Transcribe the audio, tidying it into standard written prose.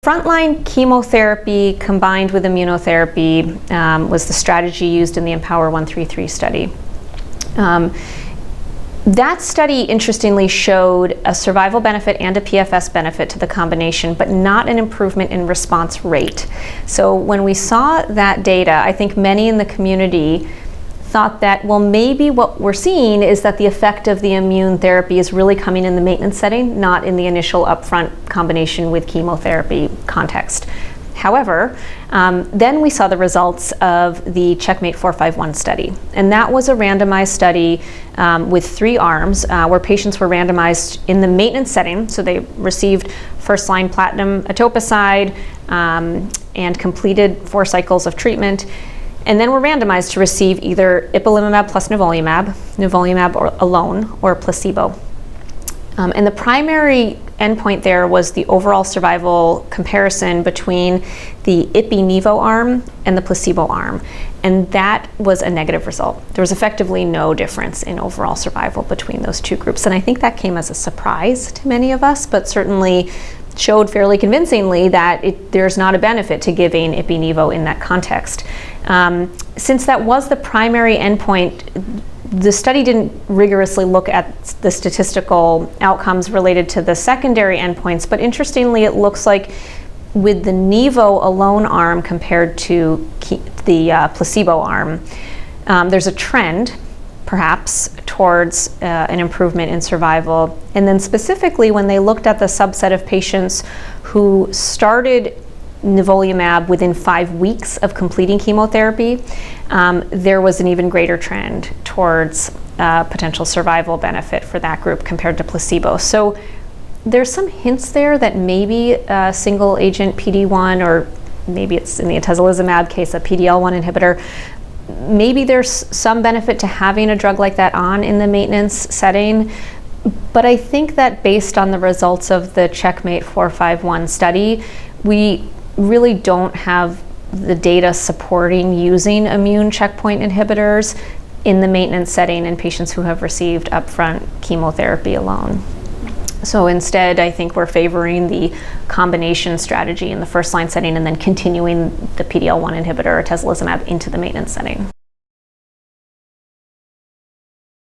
Frontline chemotherapy combined with immunotherapy was the strategy used in the Empower 133 study. That study, interestingly, showed a survival benefit and a PFS benefit to the combination, but not an improvement in response rate. So when we saw that data, I think many in the community thought that, well, maybe what we're seeing is that the effect of the immune therapy is really coming in the maintenance setting, not in the initial upfront combination with chemotherapy context. However, then we saw the results of the Checkmate 451 study. And that was a randomized study with 3 arms where patients were randomized in the maintenance setting. So they received first-line platinum etoposide and completed 4 cycles of treatment. And then were randomized to receive either ipilimumab plus nivolumab alone, or placebo. And the primary endpoint there was the overall survival comparison between the ipi-nivo arm and the placebo arm. And that was a negative result. There was effectively no difference in overall survival between those 2 groups. And I think that came as a surprise to many of us, but certainly showed fairly convincingly that there's not a benefit to giving ipi-nivo in that context. Since that was the primary endpoint, the study didn't rigorously look at the statistical outcomes related to the secondary endpoints, but interestingly, it looks like with the nivo alone arm compared to the placebo arm, there's a trend perhaps towards an improvement in survival. And then specifically when they looked at the subset of patients who started nivolumab within 5 weeks of completing chemotherapy, there was an even greater trend towards potential survival benefit for that group compared to placebo. So there's some hints there that maybe a single agent PD-1, or maybe it's in the atezolizumab case, a PD-L1 inhibitor, maybe there's some benefit to having a drug like that on in the maintenance setting. But I think that based on the results of the Checkmate 451 study, we really don't have the data supporting using immune checkpoint inhibitors in the maintenance setting in patients who have received upfront chemotherapy alone. So instead, I think we're favoring the combination strategy in the first-line setting and then continuing the PD-L1 inhibitor, atezolizumab, into the maintenance setting.